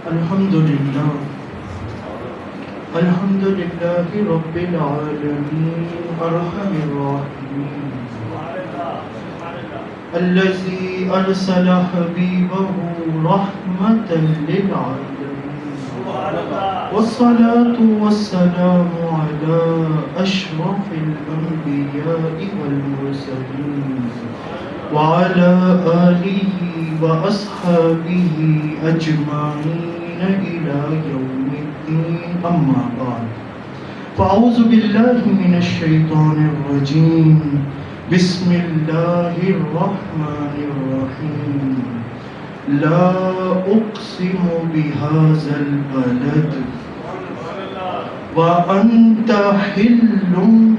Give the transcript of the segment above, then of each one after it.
الحمد لله رب العالمين أرحم الراحمين الذي أرسل حبيبه رحمة للعالمين والصلاة والسلام على أشرف الأنبياء والمرسلين وعلى آله وأصحابه أجمعين إلى يوم الدين أما بعد فأعوذ بالله من الشيطان الرجيم بسم الله الرحمن الرحيم لا أقسم بهذا البلد وأنت حل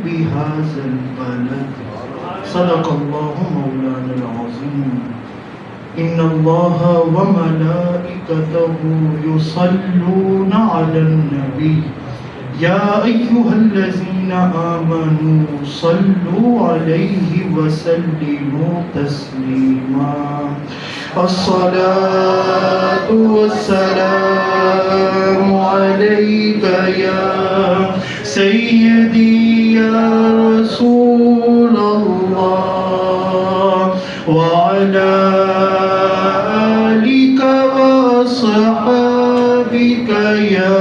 بهذا البلد صدق الله مولانا العظيم إن الله وملائكته يصلون على النبي يا أيها الذين آمنوا صلوا عليه وسلموا تسليما الصلاة والسلام عليك يا سيدي يا رسول الله وعلى آلك وأصحابك يا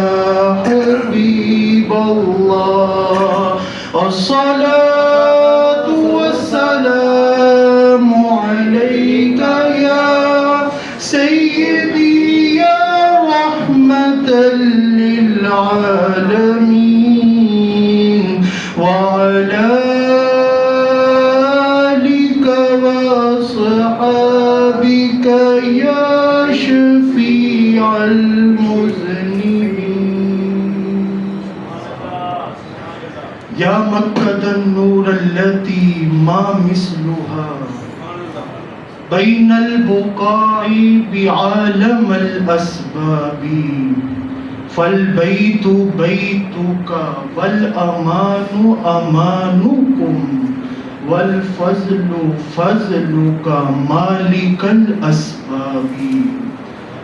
حبيب الله الصلاة والسلام عليك يا سيدي يا رحمة للعالمين وعلى آلك وأصحابك يا شفيع المذنبين يا مكة النور التي ما مثلها بين البقاع بعالم الأسباب فالبيت بيتك والأمان أمانكم والفضل فضلك مالك الأسباب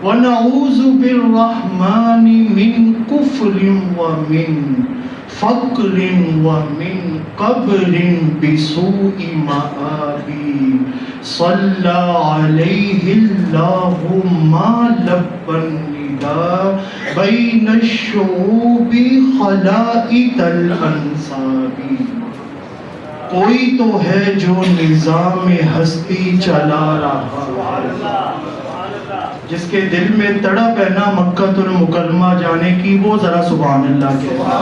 ونعوذ بالرحمن من كفر ومن فقر ومن قبر بسوء مآب صلى عليه اللهم لب النداء بين الشعوب خلائق الانساب کوئی تو ہے جو نظام ہستی چلا رہا ہے جس کے دل میں تڑپ ہے نا مکہ المکرمہ جانے کی وہ ذرا سبحان اللہ کہے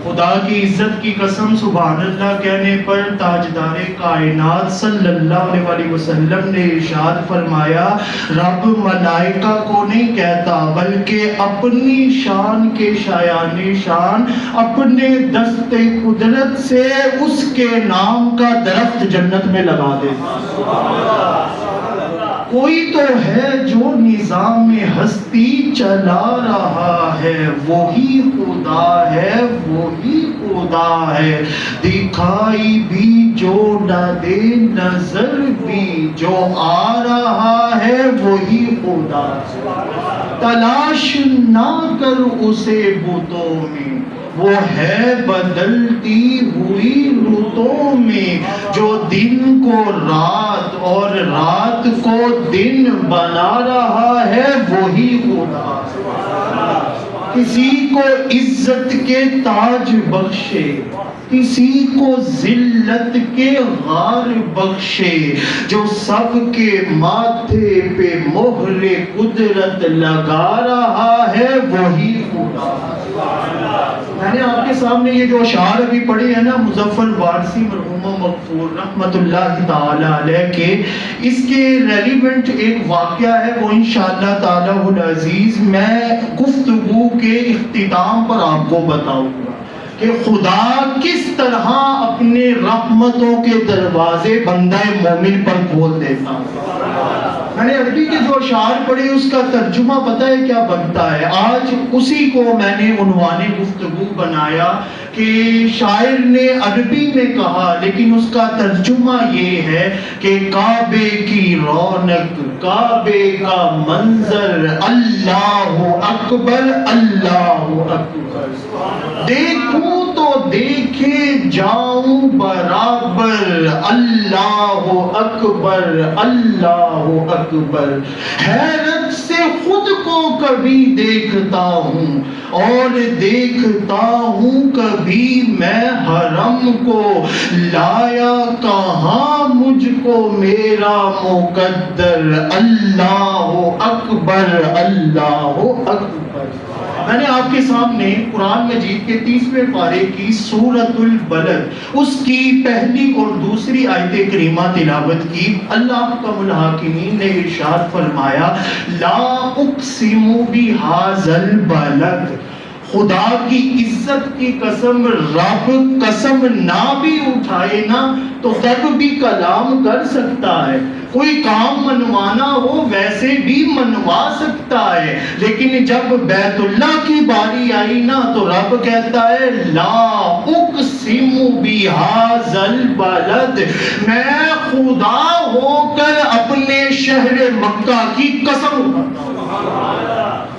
خدا کی عزت کی قسم سبحان اللہ کہنے پر تاجدار کائنات صلی اللہ علیہ وسلم نے ارشاد فرمایا رب ملائکہ کو نہیں کہتا بلکہ اپنی شان کے شایان شان اپنے دست قدرت سے اس کے نام کا درخت جنت میں لگا دیتا کوئی تو ہے جو نظام ہستی چلا رہا ہے وہی خدا ہے وہی خدا ہے دکھائی بھی جو نہ دے نظر بھی جو آ رہا ہے وہی خدا تلاش نہ کر اسے بتوں میں وہ ہے بدلتی ہوئی رتوں میں جو دن کو رات اور رات کو دن بنا رہا ہے وہی خدا کسی کو عزت کے تاج بخشے کسی کو ذلت کے غار بخشے جو سب کے ماتھے پہ مہر قدرت لگا رہا ہے وہی خدا میں نے آپ کے سامنے یہ جو اشعار ابھی پڑھے ہیں نا مظفر وارثی مرحوم مغفور رحمت اللہ تعالی علیہ کے اس کے ریلیونٹ ایک واقعہ ہے وہ انشاءاللہ تعالی العزیز میں گفتگو کے اختتام پر آپ کو بتاؤں گا کہ خدا کس طرح اپنے رحمتوں کے دروازے بندہ مومن پر کھول دیتا ہے میں نے عربی کے جو اشعار پڑھے اس کا ترجمہ پتہ ہے کیا بنتا ہے؟ آج اسی کو میں نے عنوان گفتگو بنایا کہ شاعر نے عربی میں کہا لیکن اس کا ترجمہ یہ ہے کہ کعبے کی رونق، کعبے کا منظر، اللہ اکبر اللہ اکبر، دیکھوں تو دیکھے جاؤں برابر، اللہ اکبر اللہ اکبر، حیرت سے خود کو کبھی دیکھتا ہوں اور دیکھتا ہوں کبھی میں حرم کو، لایا کہاں مجھ کو میرا مقدر، اللہ اکبر اللہ اکبر۔ میں نے آپ کے سامنے قرآن مجید کے 30ویں پارے کی سورۃ البلد اس کی پہلی اور دوسری آیت کریمہ تلاوت کی۔ اللہ حکم الحاکمین نے ارشاد فرمایا لا اقسم بہذا البلد، خدا کی عزت کی قسم، رب قسم نہ بھی اٹھائے نا تو تب بھی کلام کر سکتا ہے، کوئی کام منوانا ہو ویسے بھی منوا سکتا ہے، لیکن جب بیت اللہ کی باری آئی نا تو رب کہتا ہے لا اقسم بہذا البلد، میں خدا ہو کر اپنے شہر مکہ کی قسم اٹھاتا ہوں۔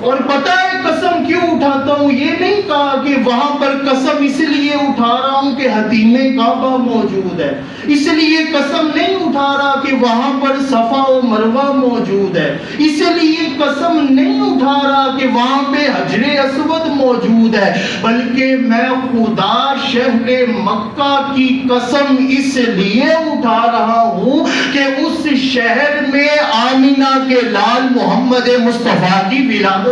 اور پتہ ہے قسم کیوں اٹھاتا ہوں؟ یہ نہیں کہا کہ وہاں پر قسم اس لیے اٹھا رہا ہوں کہ حتیم کعبہ موجود ہے، اس لیے قسم نہیں اٹھا رہا کہ وہاں پر صفا و مروہ موجود ہے، اس لیے قسم نہیں اٹھا رہا کہ وہاں پہ حجر اسود موجود ہے، بلکہ میں خدا شہر مکہ کی قسم اس لیے اٹھا رہا ہوں کہ اس شہر میں آمینہ کے لال محمد مصطفیٰ کی ولادت،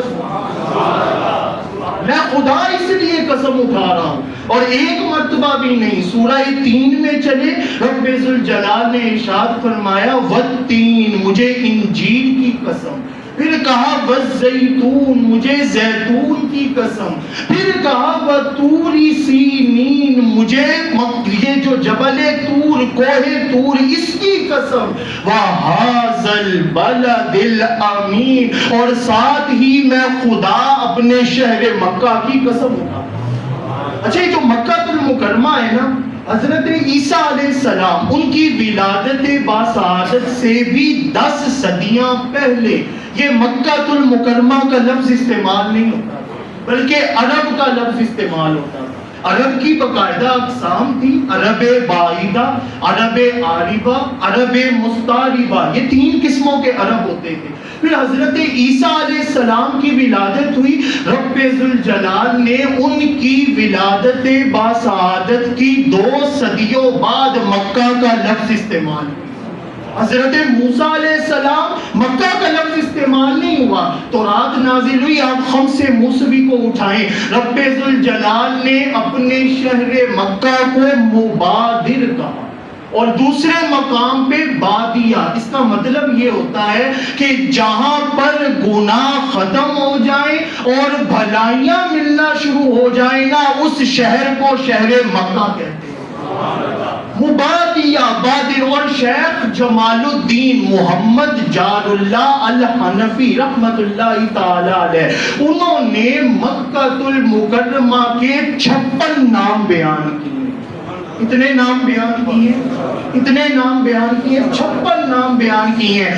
میں خدا اس لیے قسم اٹھا رہا ہوں۔ اور ایک مرتبہ بھی نہیں، سورہ 3 میں چلے، رب ذوالجلال نے ارشاد فرمایا والتین، مجھے انجیل کی قسم، پھر کہا والزیتون، مجھے زیتون کی قسم، پھر کہا وطور سینین، مجھے یہ جو جبل طور، کوہ طور، اس کی قسم، وہذا البلد الامین، اور ساتھ ہی میں خدا اپنے شہر مکہ کی قسم اٹھا۔ اچھا یہ جو مکہ المکرمہ ہے نا، حضرت عیسیٰ علیہ السلام ان کی ولادت باسعادت سے بھی 10 صدیاں پہلے یہ مکہ المکرمہ کا لفظ استعمال نہیں ہوتا بلکہ عرب کا لفظ استعمال ہوتا تھا۔ عرب کی باقاعدہ اقسام تھی، عرب بعیدہ، عرب عاربہ، عرب مستعربہ، یہ 3 قسموں کے عرب ہوتے تھے۔ پھر حضرت عیسیٰ علیہ السلام کی ولادت ہوئی، رب ذوالجلال نے ان کی ولادت باسعادت کی 2 صدیوں بعد مکہ کا لفظ استعمال کیا۔ حضرت موسیٰ علیہ السلام مکہ کا لفظ استعمال نہیں ہوا، تورات نازل ہوئی، آپ خمس موسوی کو اٹھائیں، رب ذوالجلال نے اپنے شہر مکہ کو مبادر کہا اور دوسرے مقام پہ بادیہ۔ اس کا مطلب یہ ہوتا ہے کہ جہاں پر گناہ ختم ہو جائیں اور بھلائیاں ملنا شروع ہو جائیں نا، اس شہر کو شہر مکہ کہتے ہیں، مبادیہ بادر۔ اور شیخ جمال الدین محمد جار اللہ الحنفی رحمت اللہ تعالی علیہ، انہوں نے مکہ المکرمہ کے 56 نام بیان کیے۔ اتنے نام بیان کیے، اتنے نام بیان کیے، 56 نام بیان کیے ہیں۔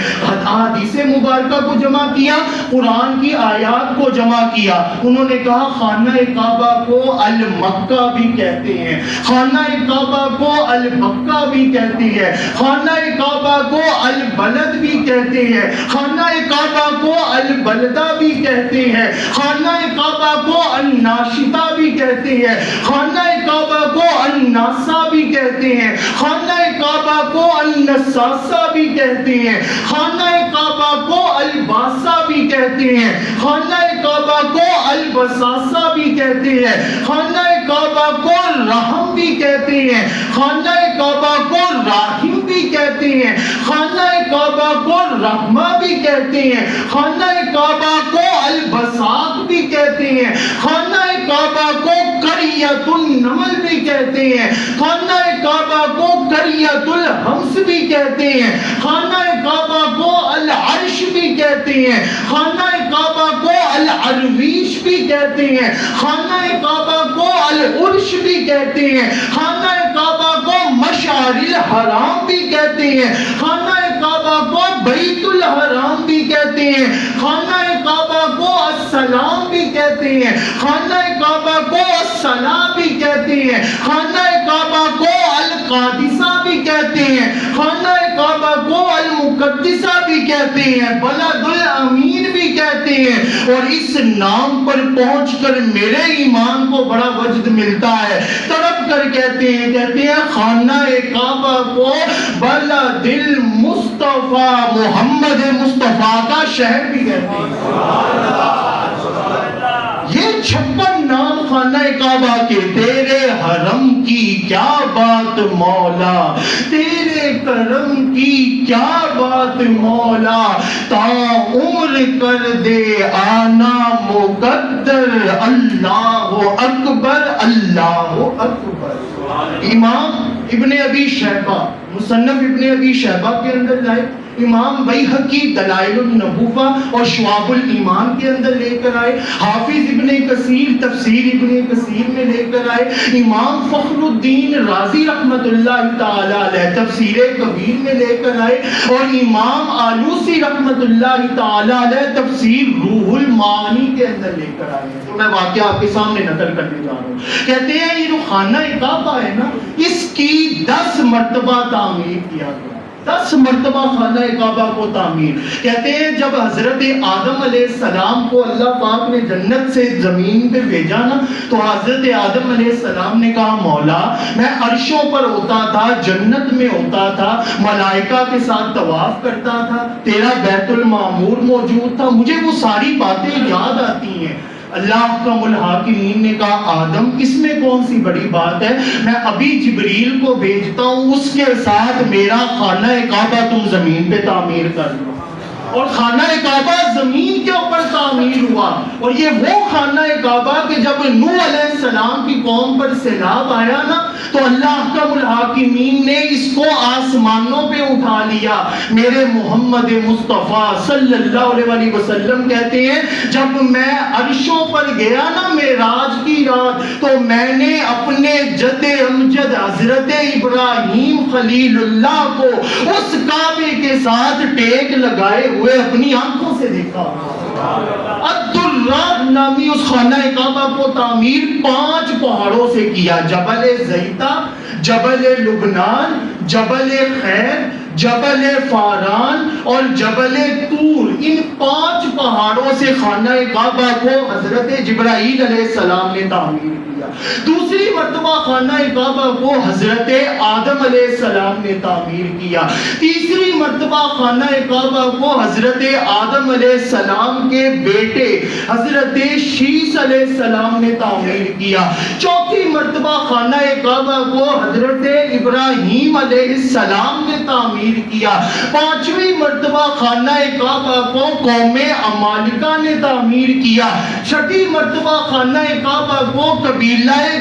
حدیث مبارکہ کو جمع کیا، قرآن کی آیات کو جمع کیا۔ انہوں نے کہا خانہ کعبہ کو المکہ بھی کہتے ہیں، خانہ کعبہ کو المکہ بھی کہتے ہیں، خانہ کعبہ کو البلد بھی کہتے ہیں، خانہ کعبہ کو البلدہ بھی کہتے ہیں، خانہ کعبہ کو الناشطہ بھی کہتے ہیں، خانہ کعبہ کو الناس بھی کہتے ہیں، خانہ کعبہ کو النساسہ بھی کہتے ہیں، خانہ کعبہ کو الباسا بھی کہتے ہیں، خانہ کعبہ کو البساسا بھی کہتے ہیں، خانہ کعبہ کو رحم بھی کہتے ہیں، خانہ کعبہ کو راحم بھی کہتے ہیں، خانہ کعبہ کو رحمہ بھی کہتے ہیں، خانہ کعبہ کو البساط بھی کہتے ہیں، خانہ کعبہ کو قریۃ النمل بھی کہتے ہیں، خانہ کعبہ کو قریۃ الحمص بھی کہتے ہیں، خانہ کعبہ کو العرش کہتے ہیں، خانہ کعبہ کو العرویش بھی کہتے ہیں، خانہ کعبہ کو العرش بھی کہتے ہیں، خانہ کعبہ کو مشعر الحرام بھی کہتے ہیں، خانہ کعبہ کو بیت الحرام بھی کہتے ہیں، خانہ کعبہ کو السلام بھی کہتے ہیں، خانہ کعبہ کو الصلاح بھی کہتے ہیں، خانہ کعبہ کو القادسہ بھی کہتے ہیں، خانہ کعبہ کو المقدسہ بھی کہتے ہیں، بلد الامین بھی کہتے ہیں۔ اور اس نام پر پہنچ کر میرے ایمان کو بڑا وجد ملتا ہے، تڑپ کر کہتے ہیں خانہ کعبہ کو بلد المصطفیٰ محمد مصطفیٰ کا شہر بھی کہتے ہیں۔ یہ 56 نام خانہ کعبہ کے، تیرے حرم کی کیا بات مولا، تیرے کرم کی کیا بات مولا، تا عمر کر دے آنا مقدر، اللہ اکبر اللہ اکبر۔ امام ابن ابی شیبہ، مصنف ابن ابی شیبہ کے اندر لائے، امام بیہقی دلائل النبوہ اور شعب الایمان کے اندر لے کر آئے، حافظ ابن کثیر تفسیر ابن کثیر میں لے کر آئے، امام فخر الدین رازی رحمت اللہ تعالی علیہ تفسیر کبیر میں لے کر آئے، اور امام آلوسی رحمت اللہ تعالی علیہ تفسیر روح المعانی کے اندر لے کر آئے۔ تو میں واقعہ آپ کے سامنے نقل کرنے جا رہا ہوں۔ کہتے ہیں یہ جو خانہ کعبہ ہے نا، اس کی 10 مرتبہ تعمیر کیا گیا، 10 مرتبہ خانہ کعبہ کو تعمیر۔ کہتے ہیں جب حضرت آدم علیہ السلام کو اللہ پاک نے جنت سے زمین پہ بھیجا نا، تو حضرت آدم علیہ السلام نے کہا مولا میں عرشوں پر ہوتا تھا، جنت میں ہوتا تھا، ملائکہ کے ساتھ طواف کرتا تھا، تیرا بیت المعمور موجود تھا، مجھے وہ ساری باتیں یاد آتی ہیں۔ اللہ حکم الحاکمین نے کہا آدم اس میں کون سی بڑی بات ہے، میں ابھی جبریل کو بھیجتا ہوں، اس کے ساتھ میرا خانہ کعبہ تم زمین پہ تعمیر کر لو۔ اور خانہ کعبہ زمین کے اوپر تعمیر ہوا، اور یہ وہ خانہ کعبہ کہ جب نوح علیہ السلام کی قوم پر سیلاب آیا نا، تو اللہ حکم الحاکمین نے اس کو آسمانوں پہ اٹھا لیا۔ میرے محمد مصطفیٰ صلی اللہ علیہ وسلم کہتے ہیں جب میں عرشوں پر گیا نا معراج کی رات، تو میں نے اپنے جد امجد حضرت ابراہیم خلیل اللہ کو اس کعبے کے ساتھ ٹیک لگائے ہوئے اپنی آنکھوں سے دیکھا۔ الدرہ نامی اس خانہ کعبہ کو تعمیر 5 پہاڑوں سے کیا، جبل زیتہ، جبل لبنان، جبل خیر، جبل فاران اور جبل طور، ان 5 پہاڑوں سے خانہ کعبہ کو حضرت جبرائیل علیہ السلام نے تعمیر کیا۔ دوسری مرتبہ خانہ کعبہ کو حضرت آدم علیہ السلام نے تعمیر کیا۔ تیسری مرتبہ خانہ کعبہ کو حضرت آدم علیہ السلام کے بیٹے حضرت شیس علیہ السلام نے تعمیر کیا۔ چوتھی مرتبہ خانہ کعبہ کو حضرت ابراہیم علیہ السلام نے تعمیر کیا۔ 5ویں مرتبہ خانہ کعبہ کو قوم عمالقہ نے تعمیر کیا۔ 6ٹھی مرتبہ خانہ کعبہ کو قبیلہ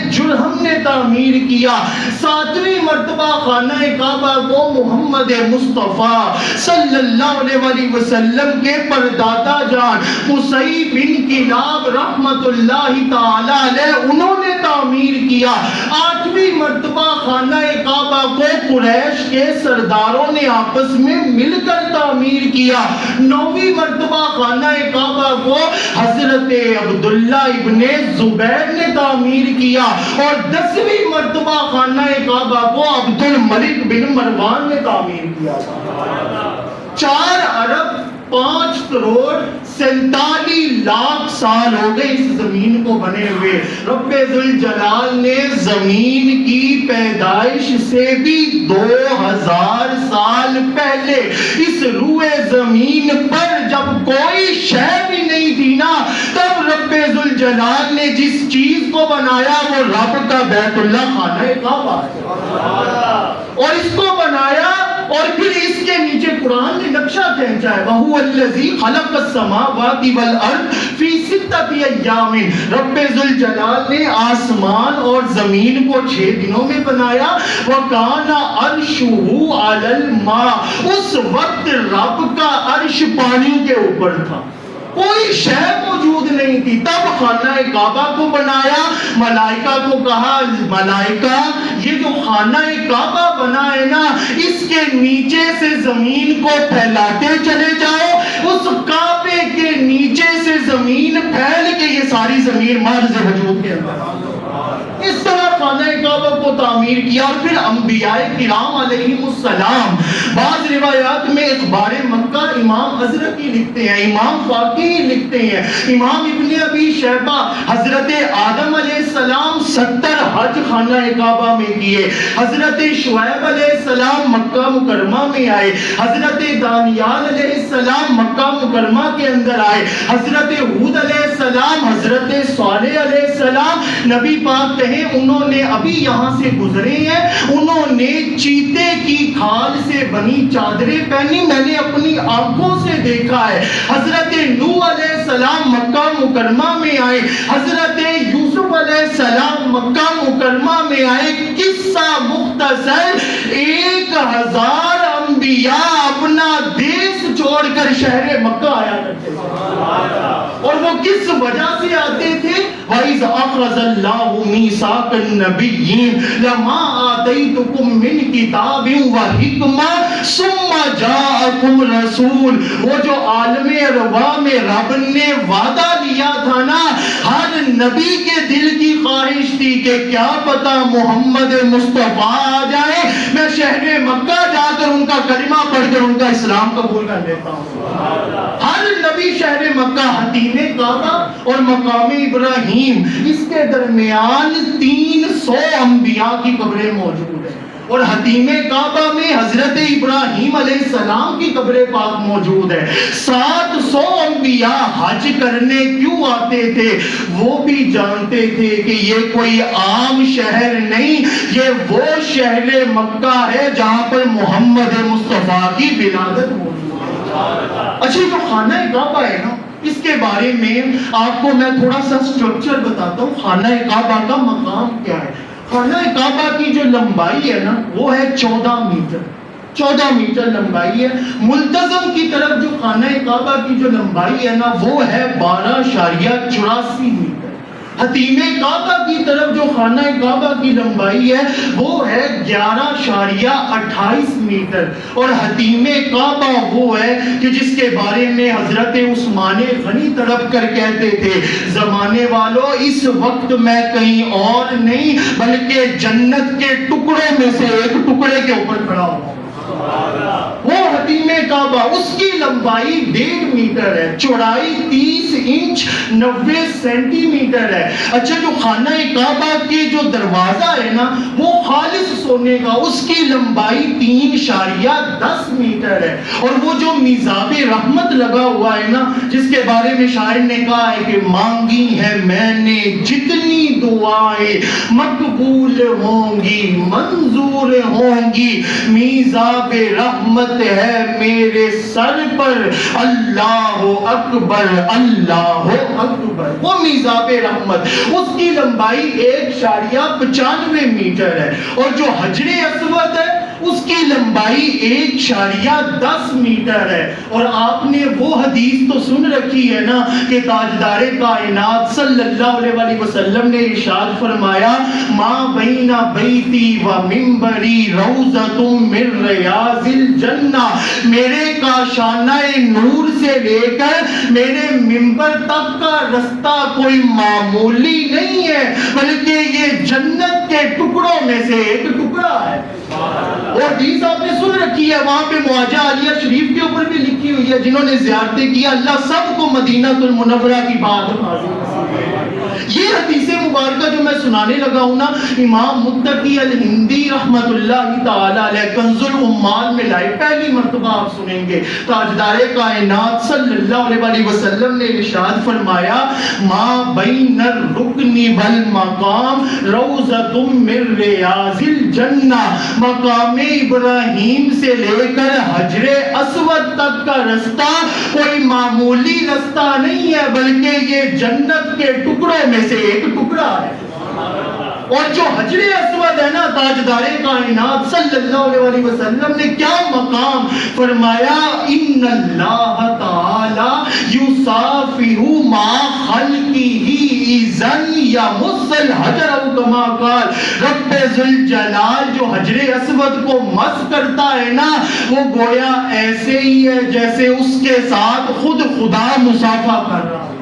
جرہم نے تعمیر کیا۔ 7ویں مرتبہ خانہ کعبہ کو محمد مصطفیٰ صلی اللہ علیہ وسلم کے پردادا جان قصی بن کلاب رحمت اللہ تعالی علیہ انہوں نے تعمیر کیا۔ 8ویں مرتبہ خانہ کعبہ کو قریش کے سرداروں نے آپس میں مل کر تعمیر کیا۔ 9ویں مرتبہ خانہ کعبہ کو حضرت عبداللہ ابن زبیر نے تعمیر کیا، اور 10ویں مرتبہ خانہ کعبہ کو عبد الملک بن مروان نے تعمیر کیا۔ 4 ارب 5 کروڑ 47 لاکھ سال ہو گئے اس زمین کو بنے ہوئے۔ رب ذوالجلال نے زمین کی پیدائش سے بھی 2000 سال پہلے اس روئے زمین پر جب کوئی شے بھی نہیں تھی نا، تب رب ذوالجلال نے جس چیز کو بنایا وہ رب کا بیت اللہ خانہ کعبہ ہے، اور اس کو بنایا اور پھر اس کے نیچے قرآن نے نقشہ کھینچا ہے وَهُوَ الَّذِي خَلَقَ السَّمَاوَاتِ وَالْأَرْضِ فِي سِتَّةِ أَيَّامٍ رب ذوالجلال نے آسمان اور زمین کو 6 دنوں میں بنایا وَكَانَ عَرْشُهُ عَلَى الْمَاءِ اس وقت رب کا عرش پانی کے اوپر تھا کوئی شے موجود نہیں تھی تب خانہ کعبہ کو بنایا ملائکہ کو کہا ملائکہ یہ جو خانہ کعبہ بنا ہے نا اس کے نیچے سے زمین کو پھیلاتے چلے جاؤ اس کعبے کے نیچے سے زمین پھیل کے یہ ساری زمین مرز وجود کے اندر اس طرح خانہ کعبہ کو تعمیر کیا اور پھر انبیاء کرام علیہم السلام بعض روایات میں اخبار مکہ امام حضرت ہی لکھتے ہیں امام فاقی ہی لکھتے ہیں امام ابن ابی شیبہ حضرت آدم علیہ السلام 70 حج خانہ کعبہ میں کیے حضرت شعیب علیہ السلام مکہ مکرمہ میں آئے حضرت دانیال علیہ السلام مکہ مکرمہ کے اندر آئے حضرت ہود علیہ السلام حضرت صالح علیہ السلام نبی پاک کہیں انہوں نے ابھی یہاں سے گزرے ہیں انہوں نے چیتے کی کھال سے بنی چادریں پہنی میں نے اپنی آنکھوں سے دیکھا ہے حضرت نوح علیہ السلام مکہ مکرمہ میں آئے حضرت یوسف علیہ السلام مکہ مکرمہ میں آئے قصہ مختصر 1000 انبیاء اپنا دیس چھوڑ کر شہر مکہ آیا کرتے تھے اور وہ کس وجہ سے آتے تھے وَإِذْ أَخَذَ اللَّهُ مِيثَاقَ النَّبِيِّينَ لَمَا آتَيْتُكُم مِّن كِتَابٍ وَحِكْمَةٍ ثُمَّ جَاءَكُمْ رَسُولٌ وہ جو عالم ارواح میں رب نے وعدہ لیا تھا نا ہر نبی کے دل کی خواہش تھی کہ کیا پتا محمد مصطفیٰ آ جائے میں شہر مکہ جا کر ان کا کلمہ پڑھ کر ان کا اسلام قبول کر لیتا ہوں ہر نبی شہر مکہ حتیم کعبہ اور مقام ابراہیم اس کے درمیان 300 انبیاء کی قبریں موجود ہیں اور حتیم کعبہ میں حضرت ابراہیم علیہ السلام کی قبر پاک موجود ہے 700 انبیاء حج کرنے کیوں آتے تھے وہ بھی جانتے تھے کہ یہ کوئی عام شہر نہیں یہ وہ شہر مکہ ہے جہاں پر محمد مصطفیٰ کی ولادت موجود ہے اچھا جو خانہ کعبہ ہے نا اس کے بارے میں آپ کو میں تھوڑا سا سٹرکچر بتاتا ہوں خانہ کعبہ کا مقام کیا ہے خانہ کعبہ کی جو لمبائی ہے نا وہ ہے 14 میٹر لمبائی ہے ملتزم کی طرف جو خانہ کعبہ کی جو لمبائی ہے نا وہ ہے 12.84 میٹر حتیم کعبہ کی طرف جو خانہ کعبہ کی لمبائی ہے وہ ہے 11.28 میٹر اور حتیم کعبہ وہ ہے کہ جس کے بارے میں حضرت عثمان غنی تڑپ کر کہتے تھے زمانے والوں اس وقت میں کہیں اور نہیں بلکہ جنت کے ٹکڑوں میں سے ایک ٹکڑے کے اوپر کھڑا ہوں وہ حتیم کعبہ اس کی لمبائی 1.5 میٹر ہے چوڑائی 30 انچ 90 سینٹی میٹر ہے اچھا جو خانہ کعبہ کے جو دروازہ ہے نا وہ خالص سونے کا اس کی لمبائی 3.10 میٹر ہے اور وہ جو میزاب رحمت لگا ہوا ہے نا جس کے بارے میں شاعر نے کہا ہے کہ مانگی ہے میں نے جتنی دعائیں مقبول ہوں گی منظور ہوں گی میزاب رحمت ہے میرے سر پر اللہ اکبر اللہ اکبر وہ میزاب رحمت اس کی لمبائی 1.95 میٹر ہے اور جو حجر اسود ہے اس کی لمبائی 1.10 میٹر ہے اور آپ نے وہ حدیث تو سن رکھی ہے نا کہ تاجدار کائنات صلی اللہ علیہ وآلہ وسلم نے ارشاد فرمایا ما بین بیتی و منبری روضۃ من ریاض الجنہ میرے کاشانہ نور سے لے کر میرے منبر تک کا رستہ کوئی معمولی نہیں ہے بلکہ یہ جنت کے ٹکڑوں میں سے ایک ٹکڑا ہے اور حدیث آپ نے سن رکھی ہے وہاں پہ معاجہ عالیہ شریف کے اوپر بھی لکھی ہوئی ہے جنہوں نے زیارتیں کی اللہ سب کو مدینہ المنورہ کی بات یہ حدیث مبارکہ جو میں سنانے لگا ہوں نا، امام متقی الہندی رحمت اللہ تعالی علیہ کنز العمال میں لائے، پہلی مرتبہ آپ سنیں گے۔ تاجدار کائنات صلی اللہ علیہ وسلم نے ارشاد فرمایا، ما بین الرکن والمقام روضۃ من ریاض الجنہ، مقام ابراہیم سے لے کر حجر اسود تک کا رستہ کوئی معمولی رستہ نہیں ہے، بلکہ یہ جنت کے ٹکڑوں میں سے ایک ٹکڑا ہے۔ اور جو حجر اسود ہے نا، تاجدار کائنات صلی اللہ علیہ وسلم نے کیا مقام فرمایا، ان اللہ تعالی یصافح ما خلقہ اذن یمس الحجر او کما قال، رب ذوالجلال جو حجر اسود کو مس کرتا ہے نا، وہ گویا ایسے ہی ہے جیسے اس کے ساتھ خود خدا مصافحہ کر رہا ہے،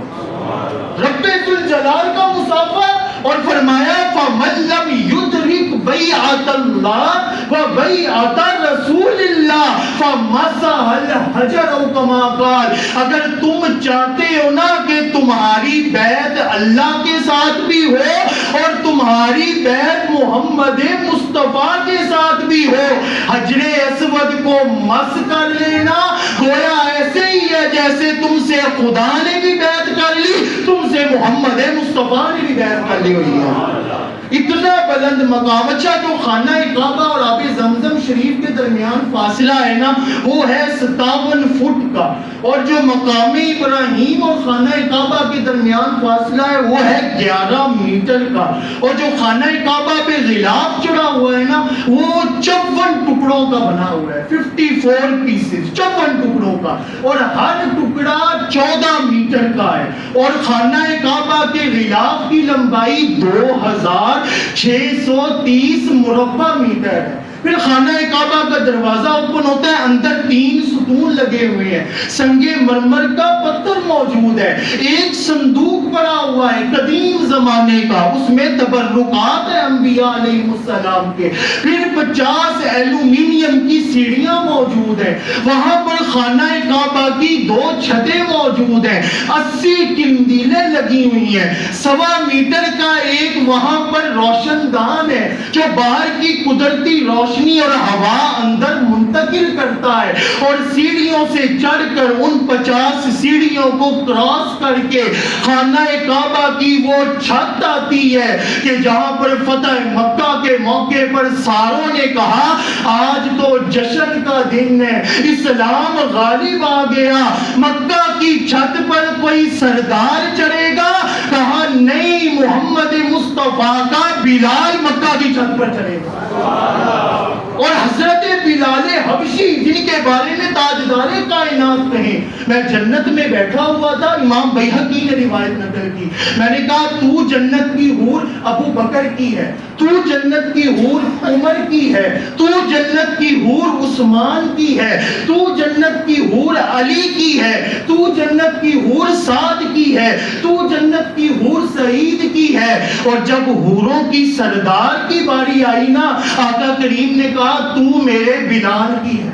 رب ذوالجلال کا مصافحہ۔ اور فرمایا فَمَن لَّمْ يُدْرِكْ بَيْعَةَ اللَّهِ وَبَيْعَةَ رَسُولِ اللَّهِ فَمَسَحَ الْحَجَرَ أَوْ كَمَا قَالَ، اگر تم چاہتے ہو نا کہ تمہاری بیعت اللہ کے ساتھ بھی ہو اور تمہاری بیعت محمد مصطفیٰ کے ساتھ بھی ہو، حجر اسود کو مس کر لینا گویا ایسے ہی ہے جیسے تم سے خدا نے بھی بیعت کر لی، تم سے محمد مصطفیٰ نے بھی بیعت کر لی ہوئی ہے۔ اتنا بلند مقام۔ اچھا، جو خانہ کعبہ اور آب زمزم شریف کے درمیان فاصلہ ہے نا، وہ ہے 57 فٹ کا، اور جو مقام ابراہیم اور خانہ کعبہ کے درمیان فاصلہ ہے وہ ہے 11 میٹر کا، اور جو خانہ کعبہ پہ غلاف چڑھا ہوا ہے نا، وہ 54 ٹکڑوں کا بنا ہوا ہے، 54 پیسز، 54 ٹکڑوں کا، اور ہر ٹکڑا 14 میٹر کا ہے، اور خانہ کعبہ کے غلاف کی لمبائی 2630 مربع میٹر ہے۔ پھر خانہ کعبہ کا دروازہ اوپن ہوتا ہے، اندر 3 ستون لگے ہوئے ہیں، سنگ مرمر کا پتھر موجود ہے، ایک صندوق پڑا ہوا ہے قدیم زمانے کا، اس میں تبرکات ہیں انبیاء علیہ السلام کے، پھر 50 ایلومینیم کی سیڑھیاں موجود ہیں، وہاں پر خانہ کعبہ کی 2 چھتیں موجود ہیں، 80 قندیلیں لگی ہوئی ہیں، 1.25 میٹر کا ایک وہاں پر روشن دان ہے جو باہر کی قدرتی روشنی اور ہوا اندر منتقل کرتا ہے، اور سیڑھیوں سے چڑھ کر ان 50 سیڑھیوں کو کراس کر کے خانہ کعبہ کی وہ چھت آتی ہے کہ جہاں پر فتح مکہ کے موقع پر ساروں نے کہا آج تو جشن کا دن ہے، اسلام غالب آ گیا، مکہ کی چھت پر کوئی سردار چڑھے گا؟ کہا نہیں، محمد مصطفیٰ کا بلال مکہ کی چھت پر چڑھے گا۔ اور حضرت بلال حبشی جن کے بارے میں تاجدار کائنات کہیں، میں جنت میں بیٹھا ہوا تھا، امام بیہقی نے روایت نقل کی، میں نے کہا تو جنت کی حور ابو بکر کی ہے، تو جنت کی حور عمر کی ہے، تو جنت کی حور عثمان کی ہے، تو جنت کی حور علی کی ہے، تو جنت کی حور سعد کی ہے، تو جنت کی حور سعید کی ہے۔ اور جب حوروں کی سردار کی باری آئی نا، آقا کریم نے کہا تو میرے بلال کی ہے،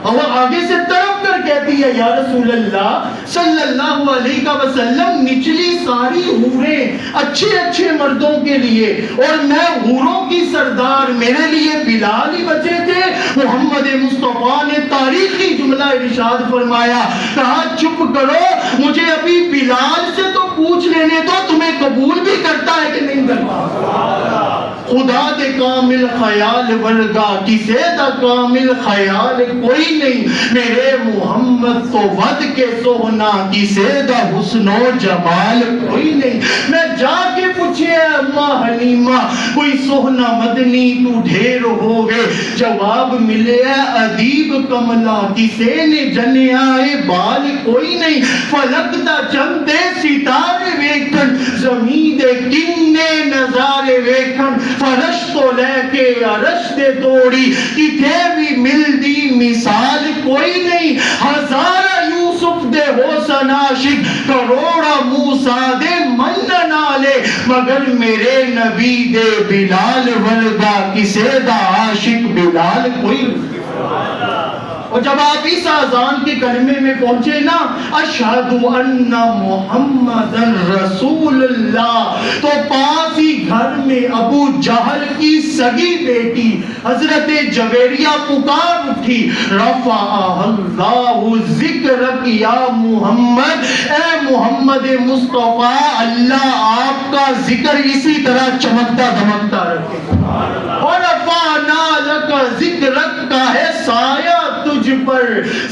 اور وہ آگے سے طرف کر کہتی ہے یا رسول اللہ صلی اللہ علیہ وسلم، نچلی ساری حوریں اچھے اچھے مردوں کے لیے، اور میں حوروں کی سردار، میرے لیے بلال ہی بچے تھے۔ محمد مصطفیٰ نے تاریخی جملہ ارشاد فرمایا، کہا چپ کرو، مجھے ابھی بلال سے تو پوچھ لینے دو، تمہیں قبول بھی کرتا ہے کہ نہیں کرتا؟ خدا دے کامل خیال ورگا کسے دا کامل خیال کوئی نہیں، میرے محمد تو ود کے سوہنا کسے دا حسن و جمال کوئی نہیں۔ میں جا کے پوچھے اماں حلیمہ، کوئی سوہنا مدنی تو ڈھیر ہوگے، جواب ملے ادیب کملا کسے نے جنیا بال کوئی نہیں، فلک دا چندے ستارے ویکھن، زمین دے کنے نظارے ویکھن، فرش تو لے کے عرش دے توڑی، کتے بھی ملدی مثال کوئی نہیں، ہزارہ یوسف دے حسن عاشق، کروڑا موسیٰ دے من نالے، مگر میرے نبی دے بلال ورگا کسے دا عاشق بلال کوئی نہیں۔ اور جب آپ اس اذان کے کلمے میں پہنچے نا اشہد ان محمد رسول اللہ، تو پاس ہی گھر میں ابو جہل کی سگی بیٹی حضرت جویریہ پکار اٹھی، رفع اللہ ذکرک یا محمد، اے محمد مصطفیٰ اللہ آپ کا ذکر اسی طرح چمکتا دمکتا رکھے، اور رفعنا لک ذکرک کا ہے سایہ تجھ پر،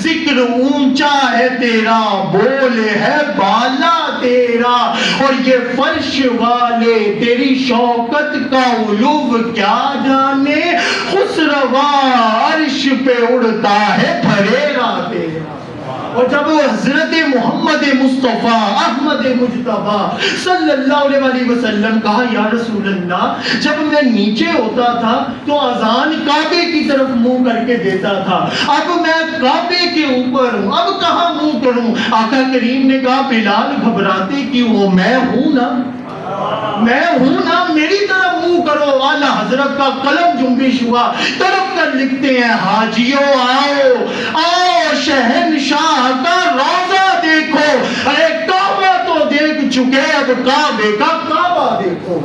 ذکر اونچا ہے تیرا، بول ہے بالا تیرا، اور یہ فرش والے تیری شوکت کا علو کیا جانے، خسروا عرش پہ اڑتا ہے پھریرا تیرا۔ اور جب حضرت محمد مصطفیٰ احمد مجتبی صلی اللہ علیہ وسلم کہا یا رسول اللہ، جب میں نیچے ہوتا تھا تو اذان کعبے کی طرف منہ کر کے دیتا تھا، اب میں کعبے کے اوپر ہوں، اب کہاں منہ کروں؟ آقا کریم نے کہا بلال گھبراتے کیوں ہو، میں ہوں نا، میں ہوں نا، میری طرف منہ کرو۔ اعلی حضرت کا قلم جنبش ہوا، تڑپ کر لکھتے ہیں حاجیوں آؤ آؤ شہنشاہ کا روضہ دیکھو، ارے کعبہ تو دیکھ چکے اب کعبے کا کعبہ دیکھو۔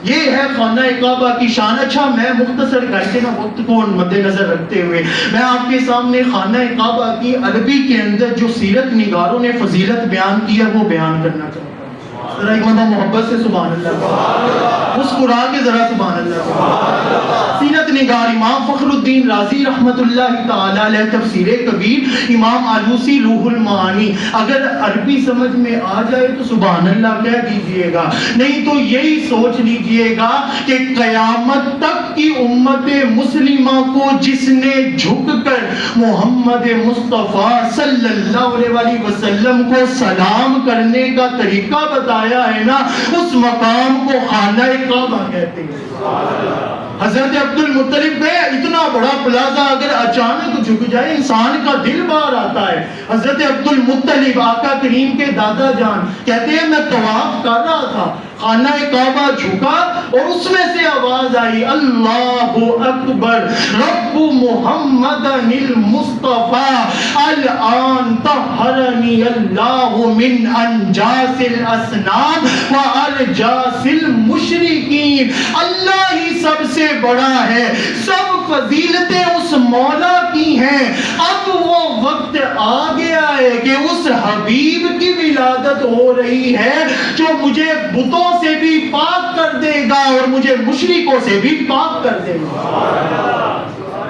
یہ ہے خانہ کعبہ کی شان۔ اچھا میں مختصر کر کے نا وقت کو مد نظر رکھتے ہوئے میں آپ کے سامنے خانہ کعبہ کی عربی کے اندر جو سیرت نگاروں نے فضیلت بیان کی ہے وہ بیان کرنا چاہتا ہوں۔ ذرا ایک مرتبہ محبت سے سبحان اللہ، مسکرا کے ذرا سبحان اللہ۔ سیرت نگار امام فخر الدین رازی رحمت اللہ تعالی علیہ، تفسیر کبیر امام آلوسی روح المعانی، اگر عربی سمجھ میں آ جائے تو سبحان اللہ کہہ دیجئے گا، نہیں تو یہی سوچ لیجئے گا کہ قیامت تک کی امت مسلمہ کو جس نے جھک کر محمد مصطفیٰ صلی اللہ علیہ وسلم کو سلام کرنے کا طریقہ بتایا ہے نا، اس مقام کو خانہ کعبہ کہتے ہیں۔ حضرت عبد المطلب گئے، اتنا بڑا پلازا اگر اچانک جھک جائے انسان کا دل باہر آتا ہے۔ حضرت عبد المطلب آقا کریم کے دادا جان کہتے ہیں میں طواف کر رہا تھا، خانہ کعبہ جھکا اور اس میں سے آواز آئی اللہ اکبر رب محمد المصطفیٰ الان طہرنی اللہ من انجاس الاسنام و ارجاس المشرکین۔ اللہ ہی سب سے بڑا ہے، سب فضیلتیں اس مولا کی ہیں۔ اب وہ وقت آ گیا ہے کہ اس حبیب کی ولادت ہو رہی ہے جو مجھے بتوں سے بھی پاک کر دے گا اور مجھے مشرکوں سے بھی پاک کر دے گا۔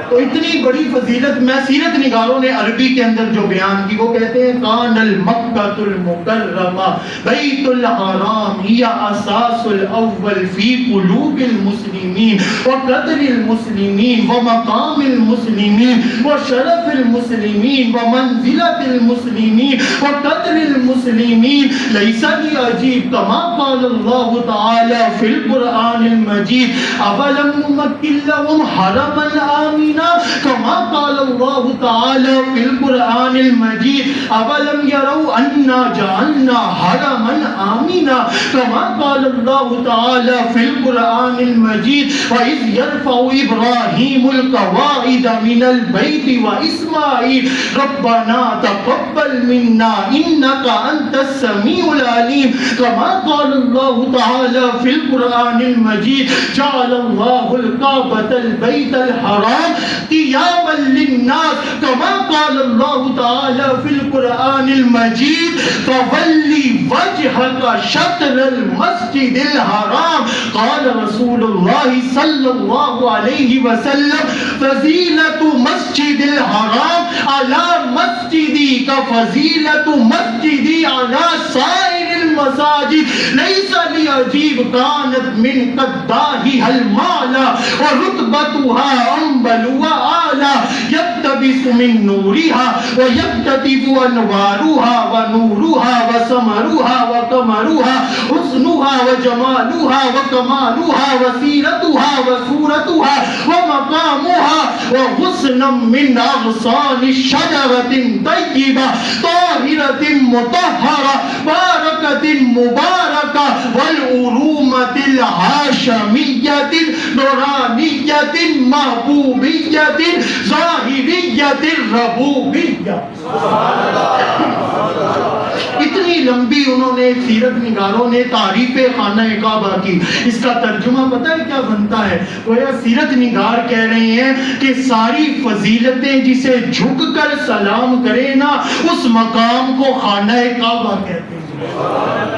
تو اتنی بڑی فضیلت میں سیرت نگاروں نے عربی کے اندر جو بیان کی وہ کہتے ہیں کان المکۃ المکرمہ بیت الحرام ہی اساس الاول فی قلوب المسلمین وقدر المسلمین ومقام المسلمین وشرف المسلمین ومنزلت المسلمین وقدر المسلمین لیس بعجیب کما قال اللہ تعالی فی القرآن المجید اولم نمکن لهم حرما آمین كما قال الله تعالى في القرآن المجيد أولم يروا أنا جعلنا حرما آمنا كما قال الله تعالى في القرآن المجيد وإذ يرفع إبراهيم القواعد من البيت وإسماعيل ربنا تقبل منا إنك أنت السميع العليم كما قال الله تعالى في القرآن المجيد جعل الله الكعبة البيت الحرام قیاما للناس كما قال الله تعالى في القرآن المجيد فولی وجهك شطر المسجد الحرام قال رسول الله صلى الله عليه وسلم فضیلة مسجد الحرام على مسجدی كفضیلة مسجدی على سائر المساجد ليس بعجیب كانت من قداهها المعلى ورتبتها أنبل وآلى يقتبس من نورها ويكتتب أنوارها ونورها وسمرها وقمرها حسنها وجمالها وكمالها وسيرتها وصورتها ومقامها وغصنا من أغصان الشجرة طيبة طاهرة مطهرة باركة مباركة والأرومة الهاشمية نورانية محبوبية ظاهرة ظاہریت الربوبیہ. اتنی لمبی انہوں نے سیرت نگاروں نے تعریف خانہ کعبہ کی. اس کا ترجمہ پتہ ہے کیا بنتا ہے؟ گویا سیرت نگار کہہ رہے ہیں کہ ساری فضیلتیں جسے جھک کر سلام کرے نا اس مقام کو خانہ کعبہ کہتے ہیں.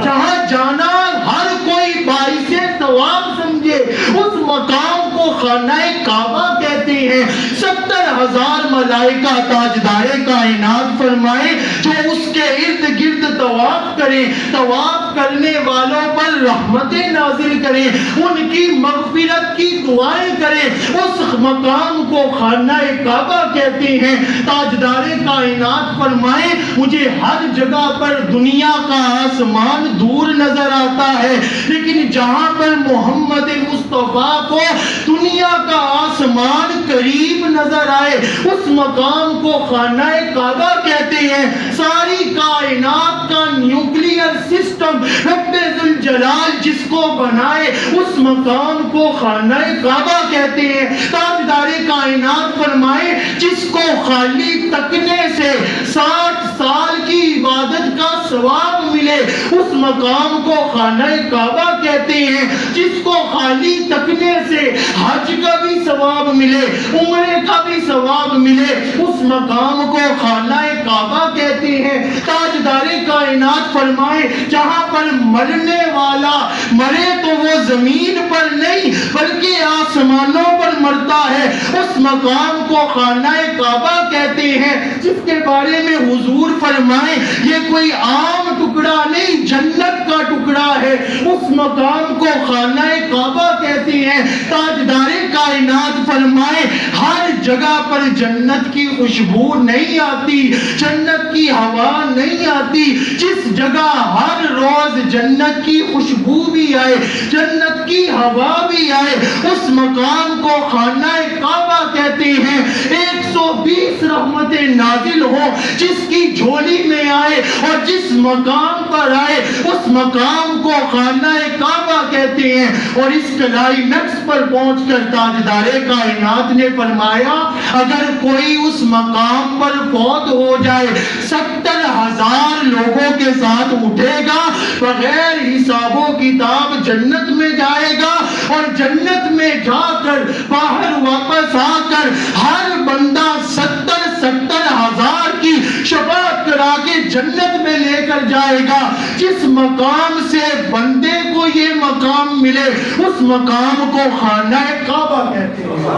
جہاں جانا ہر کوئی باعث ثواب سمجھے اس مقام کو خانہ کعبہ کہتے ہیں. 70,000 ملائکہ تاجدار کائنات فرمائے جو اس کے ارد گرد طواف کریں, طواف کرنے والوں پر رحمتیں نازل کریں, ان کی مغفرت کی دعائیں کریں, اس مقام کو خانہ کعبہ کہتے ہیں. تاجدار کائنات فرمائے مجھے ہر جگہ پر دنیا کا آسمان دور نظر آتا ہے, لیکن جہاں پر محمد مصطفیٰ کو دنیا کا آسمان قریب نظر آئے اس مقام کو خانہ کعبہ کہتے ہیں. ساری کائنات کا نیوکلیئر سسٹم رب ذوالجلال جس کو بنائے اس مقام کو خانہ کعبہ کہتے ہیں. تاجدار کائنات فرمائے جس کو خالی تکنے سے 60 سال کی عبادت کا ثواب ملے اس مقام کو خانہ کعبہ کہتے ہیں. جس کو خالی تکنے سے حج کا بھی ثواب ملے, عمرے کا بھی ثواب ملے اس مقام کو خانہ کعبہ کہتے ہیں. تاجدار کائنات فرمائے جہاں پر مرنے والا مرے تو وہ زمین پر نہیں بلکہ آسمانوں پر مرتا ہے اس مقام کو خانہ کعبہ کہتے ہیں. جس کے بارے میں حضور فرمائے یہ کوئی عام ٹکڑا نہیں جنت کا ٹکڑا ہے اس مقام کو خانہ کعبہ کہتے ہیں. تاجدار کائنات فرمائے ہر جگہ پر جنت کی خوشبو نہیں آتی, جنت کی ہوا نہیں آتی. جس جگہ ہر روز جنت کی خوشبو بھی آئے جنت کی ہوا بھی آئے اس مقام کو خانہ کعبہ کہتے ہیں. 120 رحمتیں نازل ہو جس کی جھولی میں آئے اور جس مقام پر آئے اس مقام کو خانہ کعبہ کہتے ہیں. اور اس کلائمیکس پر پہنچ کر تاجدار کائنات نے فرمایا اگر کوئی اس مقام پر فوت ہو جائے 70,000 لوگوں کے ساتھ اٹھے گا بغیر حساب و کتاب جنت میں جائے گا اور جنت میں جا کر باہر واپس آ کر ہر بندہ 70,000 کی شفاعت کرا کے جنت میں لے کر جائے گا. جس مقام سے بندے کو یہ مقام ملے اس مقام کو خانہ کعبہ کہتے ہیں.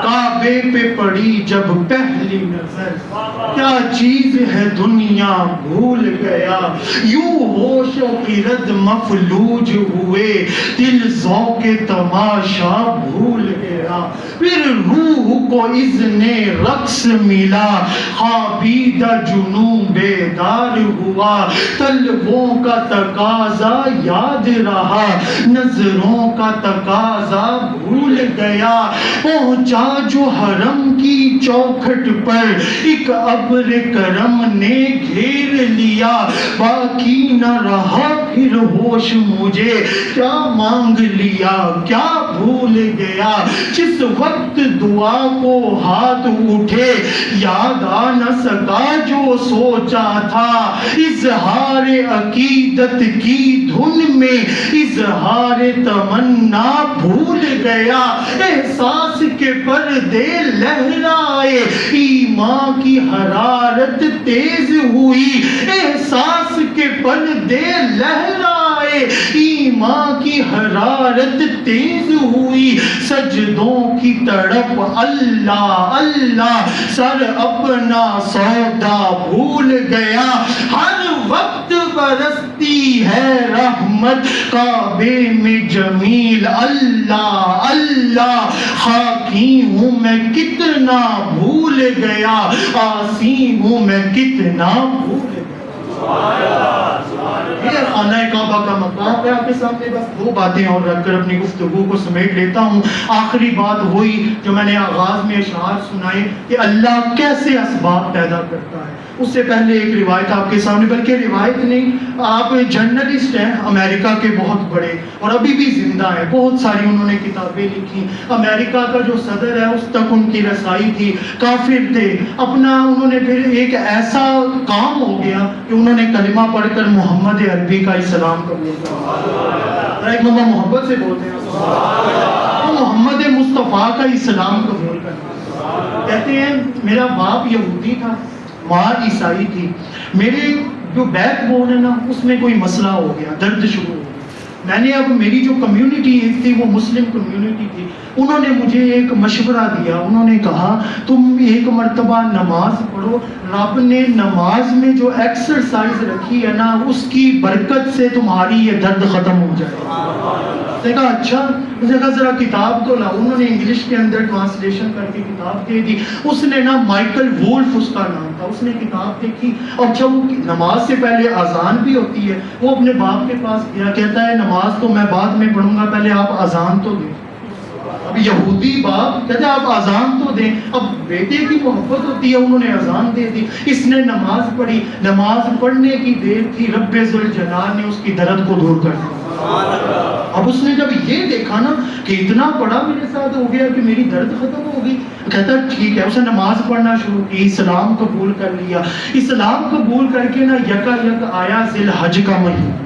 کعبے پہ پڑی جب پہلی نظر کیا چیز ہے دنیا بھول گیا, یوں ہوش و خرد مفلوج ہوئے دل ذوق تماشا بھول گیا. پھر روح کو اذن رقص ملا خوابیدہ جنوں بیدار ہوا, طلبوں کا تقاضا یاد رہا نظروں کا تقاضا بھول گیا. پہنچا جو حرم کی چوکھٹ پر ایک ابر کرم نے گھیر لیا, باقی نہ رہا پھر ہوش مجھے کیا مانگ لیا کیا بھول گیا. جس وقت دعا کو ہاتھ اٹھے یاد آ نہ سکا جو سوچا تھا, اظہار عقیدت کی دھن میں اظہار تمنا بھول گیا. احساس کے پردے لہرائے ایمان کی حرارت تیز ہوئی, احساس کے پردے لہرائے ایمان کی حرارت تیز ہوئی. سجدوں کی تڑپ اللہ اللہ سر اپنا سودا بھول گیا. ہر وقت برستی ہے رحمت کعبے میں جمیل اللہ اللہ, خاکی ہوں میں کتنا بھول گیا آسی ہوں میں کتنا بھول گیا. یہ خانہ کعبہ کا مقام ہے. آپ کے سامنے بس 2 باتیں اور رکھ کر اپنی گفتگو کو سمیٹ لیتا ہوں. آخری بات وہی جو میں نے آغاز میں اشعار سنائے کہ اللہ کیسے اسباب پیدا کرتا ہے. اس سے پہلے ایک روایت آپ کے سامنے، بلکہ روایت نہیں، آپ جرنلسٹ ہیں امریکہ کے بہت بڑے، اور ابھی بھی زندہ ہیں، بہت ساری انہوں نے کتابیں لکھی، امریکہ کا جو صدر ہے اس تک ان کی رسائی تھی، کافر تھے، اپنا انہوں نے پھر ایک ایسا کام ہو گیا کہ انہوں نے کلمہ پڑھ کر محمد عربی کا اسلام قبول کیا، ایک بندہ محبت سے بولتے ہیں وہ محمد مصطفیٰ کا اسلام قبول کرنا، کہتے ہیں میرا باپ یہودی تھا، ماں عیسائی تھی، میرے جو بیک بون ہے نا اس میں کوئی مسئلہ ہو گیا، درد شروع ہو گیا، میں نے اب میری جو کمیونٹی ایک تھی وہ مسلم کمیونٹی تھی، انہوں نے مجھے ایک مشورہ دیا، انہوں نے کہا تم ایک مرتبہ نماز پڑھو، رب نے نماز میں جو ایکسرسائز رکھی ہے نا اس کی برکت سے تمہاری یہ درد ختم ہو جائے گا۔ میں نے کہا اچھا، مجھے کہا ذرا کتاب تو لاؤ، انہوں نے انگلش کے اندر ٹرانسلیشن کر کے کتاب دے دی، اس نے نا مائیکل وولف اس کا نام تھا، اس نے کتاب دیکھی، اچھا وہ نماز سے پہلے اذان بھی ہوتی ہے، وہ اپنے باپ کے پاس گیا، کہتا ہے نماز تو میں بعد میں پڑھوں گا، پہلے آپ اذان تو دیں۔ اب یہودی باپ کہتے ہیں آپ اذان تو دیں، اب بیٹے کی محبت ہوتی ہے، انہوں نے اذان دے دی، اس نے نماز پڑھی، نماز پڑھنے کی دیر تھی، رب ذوالجلال نے اس کی درد کو دور کر دیا۔ اب اس نے جب یہ دیکھا نا کہ اتنا بڑا میرے ساتھ ہو گیا کہ میری درد ختم ہو گئی، کہتا ہے ٹھیک ہے، اسے نماز پڑھنا شروع کی، اسلام قبول کر لیا، اسلام قبول کر کے نا یکا یک آیا ذی الحج کا مہینہ،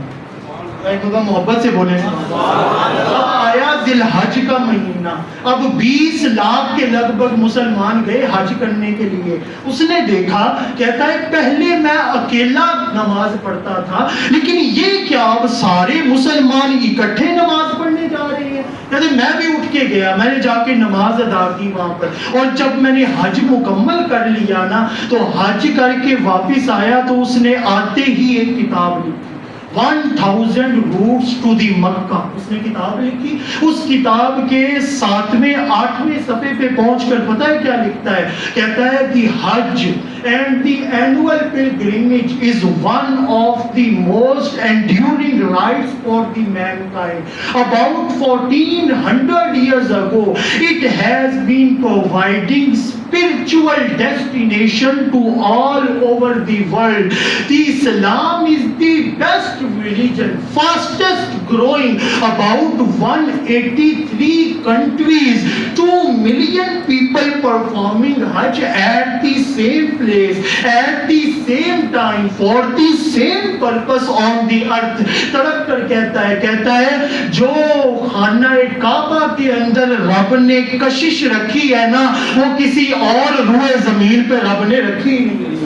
ایک محبت سے بولے اب آیا ذی الحج کا مہینہ، اب 20 لاکھ کے لگ بھگ مسلمان گئے حج کرنے کے لیے، اس نے دیکھا، کہتا ہے پہلے میں اکیلا نماز پڑھتا تھا لیکن یہ کیا اب سارے مسلمان اکٹھے نماز پڑھنے جا رہے ہیں، کہتے میں بھی اٹھ کے گیا، میں نے جا کے نماز ادا کی وہاں پر، اور جب میں نے حج مکمل کر لیا نا تو حج کر کے واپس آیا تو اس نے آتے ہی ایک کتاب لکھی، 1000 routes to the مکہ، اس نے کتاب لکھی، اس کتاب کے 7ویں 8ویں صفحے پہ پہنچ کر پتہ ہے کیا لکھتا ہے، کہتا ہے the Hajj and the annual pilgrimage is one of the most enduring rites for the mankind. About 1400 years ago, it has been providing spiritual destination to all over the world. The Islam is the best religion, fastest growing, about 183 countries, 2 million people performing Hajj at the same place, at the same time, for the same purpose on the earth. تڑپ کر کہتا ہے جو خانہ کعبہ کے اندر رب نے کشش رکھی ہے نا وہ کسی اور روئے زمین پہ رب نے رکھی نہیں،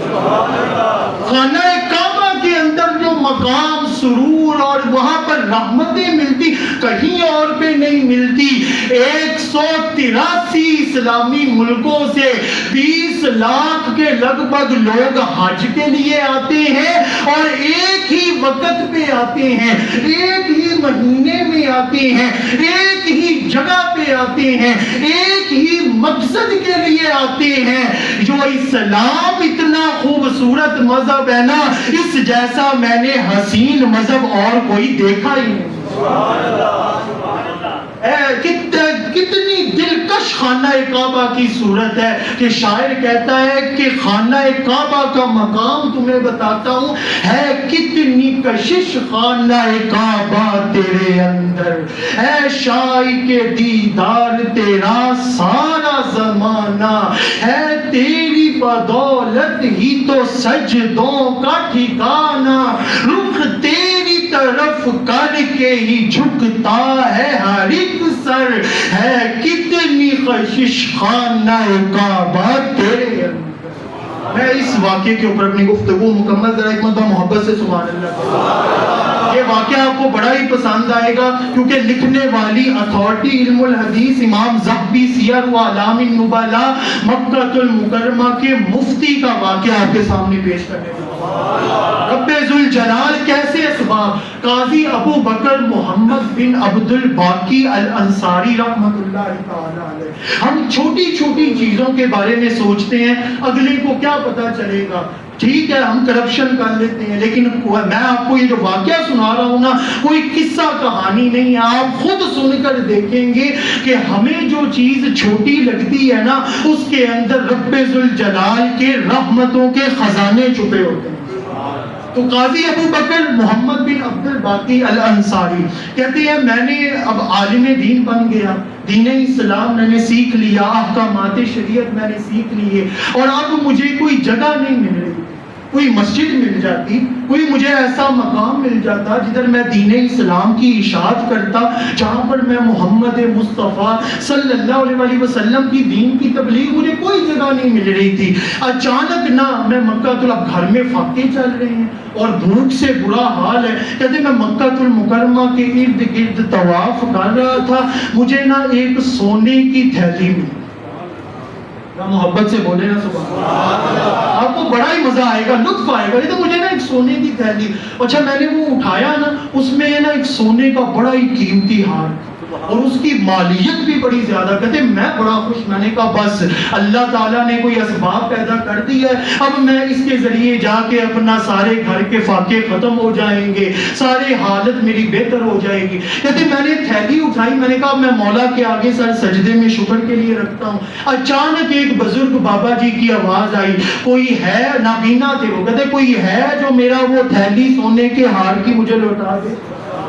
خانہ کعبہ کے اندر جو مقام سرور اور وہاں پر رحمتیں ملتی کہیں اور پہ نہیں ملتی، 183 اسلامی ملکوں سے 20 لاکھ کے لگ بھگ لوگ حج کے لیے آتے ہیں، اور ایک ہی وقت پہ آتے ہیں، ایک ہی مہینے میں آتے ہیں، ایک ہی جگہ پہ آتے ہیں، ایک ہی مقصد کے لیے آتے ہیں۔ جو اسلام اتنا خوبصورت مذہب ہے نا اس جیسا میں نے حسین مذہب اور کوئی دیکھا ہی نہیں۔ کتنی دلکش خانہ کعبہ کی صورت ہے کہ شاعر کہتا ہے کہ خانہ کعبہ کا مقام تمہیں بتاتا ہوں، ہے کتنی کشش خانہ کعبہ تیرے اندر، ہے شاہی کے دیدار تیرا سارا زمانہ، ہے تیری بدولت ہی تو سجدوں کا ٹھکانہ، رخ تیری طرف کر کے ہی جھکتا ہے ہر ایک سر، ہے کتنی کشش خانہ کعبہ تیرے اندر۔ میں اس واقعے کے اوپر اپنی گفتگو مکمل ذرا ایک مرتبہ محبت سے سبحان اللہ۔ یہ واقعہ آپ کو بڑا ہی پسند آئے گا کیونکہ لکھنے والی اتھارٹی علم الحدیث امام ذہبی سیر و اعلام النبلاء مکہ المکرمہ کے مفتی کا واقعہ آپ کے سامنے پیش کرنے والا۔ رب ذوالجلال کیسے اسباب، قاضی ابو بکر محمد بن عبد الباقی الانصاری رحمت اللہ تعالی علیہ۔ ہم چھوٹی چھوٹی چیزوں کے بارے میں سوچتے ہیں اگلے کو کیا پتا چلے گا، ٹھیک ہے ہم کرپشن کر لیتے ہیں، لیکن میں آپ کو یہ جو واقعہ سنا رہا ہوں نا، کوئی قصہ کہانی نہیں ہے، آپ خود سن کر دیکھیں گے کہ ہمیں جو چیز چھوٹی لگتی ہے نا، اس کے اندر رب ذوالجلال کے رحمتوں کے خزانے چھپے ہوتے ہیں۔ تو قاضی ابو بکر محمد بن عبد الباقی الانصاری کہتے ہیں میں نے اب عالم دین بن گیا، دین اسلام میں نے سیکھ لیا، احکامات شریعت میں نے سیکھ لیے، اور اب مجھے کوئی جگہ نہیں مل رہی، کوئی مسجد مل جاتی، کوئی مجھے ایسا مقام مل جاتا جدھر میں دین اسلام کی اشاعت کرتا، جہاں پر میں محمد مصطفیٰ صلی اللہ علیہ وآلہ وسلم کی دین کی تبلیغ، مجھے کوئی جگہ نہیں مل رہی تھی۔ اچانک نا میں مکہ گھر میں فاقے چل رہے ہیں اور بھوک سے برا حال ہے، کہتے میں مکہ المکرمہ کے ارد گرد طواف کر رہا تھا، مجھے نا ایک سونے کی تھیلی ملی۔ محبت سے بولے نا سبحان اللہ، آپ کو بڑا ہی مزہ آئے گا، لطف آئے گا۔ یہ تو مجھے نا ایک سونے کی تھیلی، اچھا میں نے وہ اٹھایا نا، اس میں نا ایک سونے کا بڑا ہی قیمتی ہار اور اس کی مالیت بھی بڑی زیادہ۔ کہتے میں بڑا خوش، میں نے کہا بس اللہ تعالیٰ نے کوئی اسباب پیدا کر دی ہے، اب میں اس کے ذریعے جا کے اپنا سارے گھر کے فاقے ختم ہو جائیں گے، سارے حالت میری بہتر ہو جائے گی۔ کہتے میں نے تھیلی اٹھائی، میں نے کہا میں مولا کے آگے سر سجدے میں شکر کے لیے رکھتا ہوں۔ اچانک ایک بزرگ بابا جی کی آواز آئی، کوئی ہے، نابینا تھے وہ، کہتے کوئی ہے جو میرا وہ تھیلی سونے کے ہار کی مجھے لوٹا دے،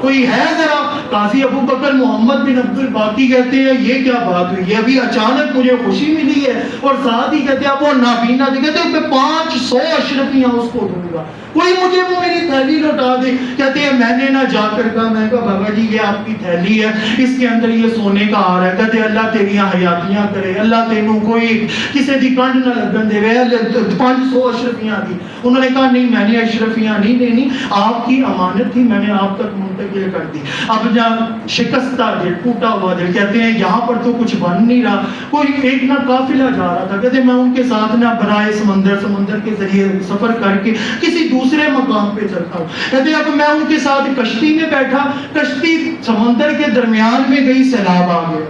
کوئی ہے ذرا؟ قاضی ابو بکر محمد بن عبد الباقی کہتے ہیں یہ کیا بات ہوئی، یہ ابھی اچانک مجھے خوشی ملی ہے، اور ساتھ ہی کہتے ہیں وہ نابینا تھے، کہتے ہیں میں 500 اشرفیاں اس کو دوں گا، کوئی مجھے وہ میری تھیلی لوٹا دے۔ کہتے ہیں میں نے نہ جا کر کہا، میں کہا بابا جی یہ آپ کی تھیلی ہے، اس کے اندر یہ سونے کا ہار ہے، کہتے ہیں اللہ تیریاں حیاتیاں کرے، اللہ تینوں کوئی کسی دی کنڈ نہ لگن دے، 500 اشرفیاں دی۔ انہوں نے کہا نہیں میں نے اشرفیاں نہیں دینی، آپ کی امانت تھی، میں نے آپ تک منتقل کر دی۔ اب جب شکستہ دل، ٹوٹا ہوا دل، کہتے ہیں یہاں پر تو کچھ بن نہیں رہا، کوئی ایک نہ قافلہ جا رہا تھا، کہتے ہیں میں ان کے ساتھ نہ برائے سمندر کے ذریعے سفر کر کے کسی دوسرے مقام پہ چلتا ہوں۔ کہتے ہیں اب میں ان کے ساتھ کشتی میں بیٹھا، کشتی سمندر کے درمیان میں گئی، سیلاب آ گیا۔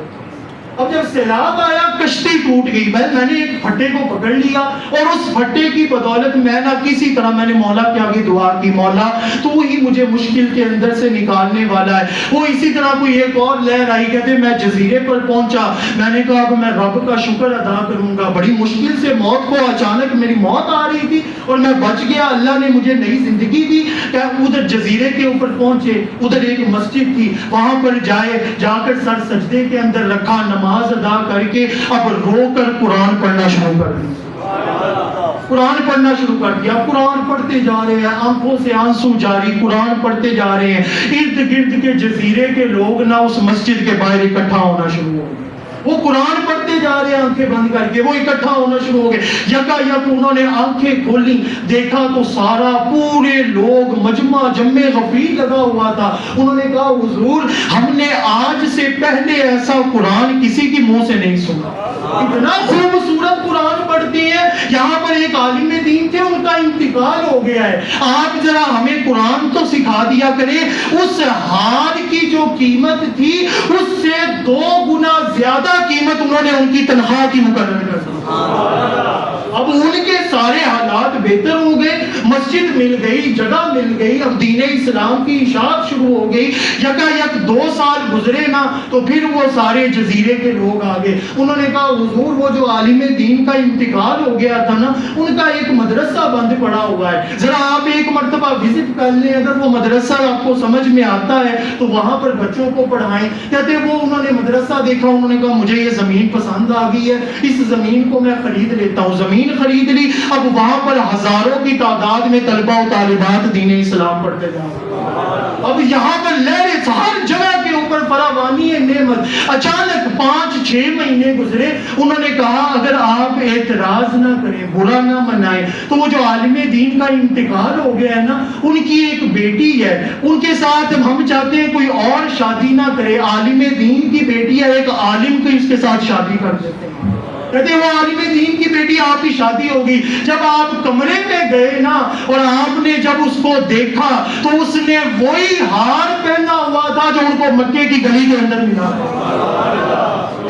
اب جب سیلاب آیا کشتی ٹوٹ گئی، میں نے ایک پھٹے کو پکڑ لیا، اور اس پھٹے کی بدولت میں نہ کسی طرح میں نے مولا کے آگے دعا کی، مولا تو ہی مجھے مشکل کے اندر سے نکالنے والا ہے۔ وہ اسی طرح کوئی ایک اور لہر آئی، کہتے میں جزیرے پر پہنچا، میں نے کہا اب میں رب کا شکر ادا کروں گا، بڑی مشکل سے موت کو، اچانک میری موت آ رہی تھی اور میں بچ گیا، اللہ نے مجھے نئی زندگی دی۔ کہ ادھر جزیرے کے اوپر پہنچے، ادھر ایک مسجد تھی، وہاں پر جا کر سر سجدے کے اندر رکھا، نماز ادا کر کے اب رو کر قرآن پڑھنا شروع کر دیا۔ قرآن پڑھنا شروع کر دیا، قرآن پڑھتے جا رہے ہیں، آنکھوں سے آنسو جاری، قرآن پڑھتے جا رہے ہیں۔ ارد گرد کے جزیرے کے لوگ نہ اس مسجد کے باہر اکٹھا ہونا شروع ہو گئے، وہ قرآن پڑھتے جا رہے ہیں آنکھیں بند کر کے، وہ اکٹھا ہونا شروع ہو گئے۔ یکا یک انہوں نے آنکھیں کھولی، دیکھا تو سارا پورے لوگ مجمع جمع غفیر لگا ہوا تھا۔ انہوں نے کہا حضور ہم نے آج سے پہلے ایسا قرآن کسی کی منہ سے نہیں سنا، اتنا خوبصورت قرآن پڑھتے ہیں۔ یہاں پر ایک عالم دین تھے، ان کا انتقال ہو گیا ہے، آپ ذرا ہمیں قرآن تو سکھا دیا کریں۔ اس ہار کی جو قیمت تھی اس سے 2 گنا زیادہ قیمت انہوں نے ان کی تنخواہ کی مقرر کر دی۔ اب ان کے سارے حالات بہتر ہو گئے، مسجد مل گئی، جگہ مل گئی، اب دین اسلام کی اشاعت شروع ہو گئی۔ یکا یک 2 سال گزرے نا تو پھر وہ سارے جزیرے کے لوگ آ گئے۔ انہوں نے کہا حضور وہ جو عالم دین کا انتقال ہو گیا تھا نا، ان کا ایک مدرسہ بند پڑا ہوا ہے، ذرا آپ ایک مرتبہ وزٹ کر لیں، اگر وہ مدرسہ آپ کو سمجھ میں آتا ہے تو وہاں پر بچوں کو پڑھائیں۔ کہتے وہ انہوں نے مدرسہ دیکھا، انہوں نے کہا مجھے یہ زمین پسند آ گئی ہے، اس زمین کو میں خرید لیتا ہوں۔ زمین خرید لی، اب وہاں پر ہزاروں کی تعداد میں طلبہ و طالبات دین اسلام پڑھتے جا رہے ہیں۔ اب یہاں پر لہریں ہر جگہ کے اوپر فراوانی ہے نعمت۔ اچانک 5-6 مہینے گزرے، انہوں نے کہا اگر آپ اعتراض نہ کریں، برا نہ منائیں، تو وہ جو عالم دین کا انتقال ہو گیا ہے نا، ان کی ایک بیٹی ہے، ان کے ساتھ ہم چاہتے ہیں کوئی اور شادی نہ کرے، عالم دین کی بیٹی ہے، ایک عالم کی اس کے ساتھ شادی کر دیتے ہیں۔ کہتے وہ عالم دین کی بیٹی، آپ کی شادی ہوگی۔ جب آپ کمرے میں گئے نا اور آپ نے جب اس کو دیکھا تو اس نے وہی ہار پہنا ہوا تھا جو ان کو مکے کی گلی کے اندر ملا۔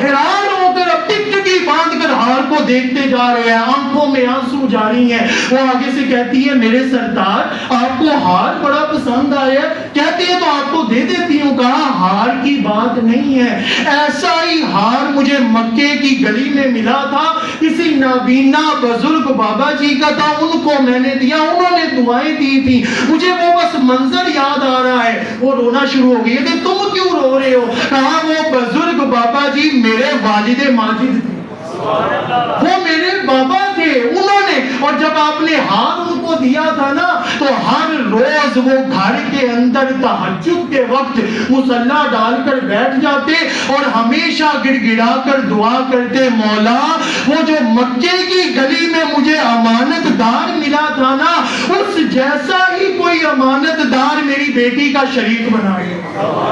حیران ہو کر اب ٹکٹکی باندھ کر ہار کو دیکھتے جا رہے ہیں, آنکھوں میں آنسو جاری ہیں. وہ آگے سے کہتی ہے میرے سردار آپ کو ہار بڑا پسند آیا, کہتے ہیں تو آپ کو دے دیتی ہوں. کہا ہار کی بات نہیں ہے, ایسا ہی ہار مجھے مکے کی گلی میں ملا تھا, کسی نابینا بزرگ بابا جی کا تھا, ان کو میں نے دیا, انہوں نے دعائیں دی تھی, مجھے وہ بس منظر یاد آ رہا ہے. وہ رونا شروع ہو گئی کہ تم کیوں رو رہے ہو؟ کہا وہ بزرگ بابا جی میرے والد ماجد تھے, وہ میرے بابا تھے, انہوں نے, اور جب آپ نے ہار ان کو دیا تھا نا تو ہر روز وہ گھر کے اندر تہجد کے وقت مصلی ڈال کر بیٹھ جاتے اور ہمیشہ گڑ گڑا کر دعا کرتے, مولا وہ جو مکے کی گلی میں مجھے امانت دار ملا تھا نا, اس جیسا ہی کوئی امانت دار میری بیٹی کا شریک بنائے.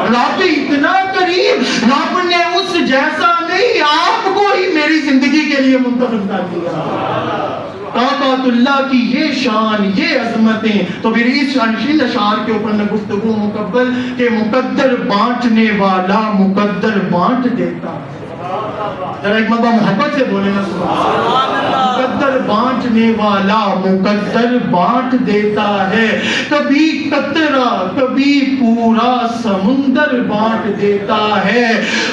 رب اتنا قریب, رب نے اس جیسا نہیں آپ کو ہی میری زندگی کے لیے منتخب کر دیا. طاقت اللہ کی یہ شان, یہ عظمتیں. تو پھر اس ان اشعار کے اوپر میں گفتگو مکمل کہ مقدر بانٹنے والا مقدر بانٹ دیتا. ذرا ایک مرتبہ محبت سے بولے نا سبحان اللہ. مقدر بانٹنے والا مقدر بانٹ دیتا ہے, کبھی قطرہ کبھی پورا سمندر بانٹ دیتا ہے.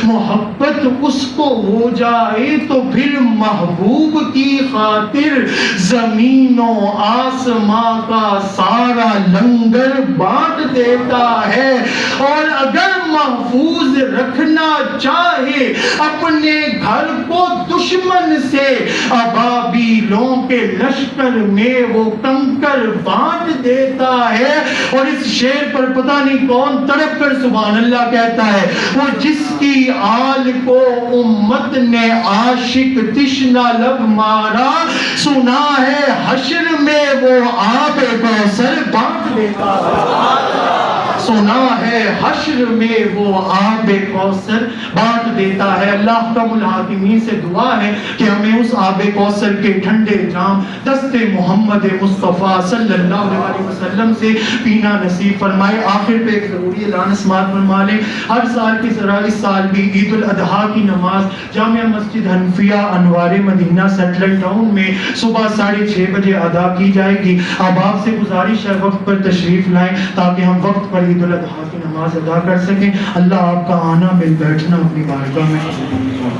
محبت اس کو ہو جائے تو پھر محبوب کی خاطر زمین و آسماں کا سارا لنگر بانٹ دیتا ہے. اور اگر محفوظ رکھنا چاہے اپنے گھر کو دشمن سے, ابابیلوں کے لشکر میں وہ کنکر بانٹ دیتا ہے. اور اس شعر پر پتہ نہیں کون تڑپ کر سبحان اللہ کہتا ہے, وہ جس کی آل کو امت نے عاشق تشنہ لب مارا, سنا ہے حشر میں وہ آب کوثر بانٹ دیتا ہے. سنا ہے حشر میں وہ آب کوثر بانٹ دیتا ہے. اللہ احکم الحاکمین سے دعا ہے کہ ہمیں اس آب کوثر کے ٹھنڈے جام دست محمد مصطفیٰ صلی اللہ علیہ وسلم سے پینا نصیب فرمائے. آخر پہ ایک ضروری اعلان سماعت فرما لیں. ہر سال کی طرح اس سال بھی عید الاضحیٰ کی نماز جامع مسجد حنفیہ انوار مدینہ سیٹلر ٹاؤن میں صبح 6:30 بجے ادا کی جائے گی. اب آپ سے گزارش ہے وقت پر تشریف لائیں تاکہ ہم وقت پر عید الاضحیٰ کی نماز ادا کر سکیں. اللہ آپ کا آنا مل بیٹھنا اپنی بارگاہ میں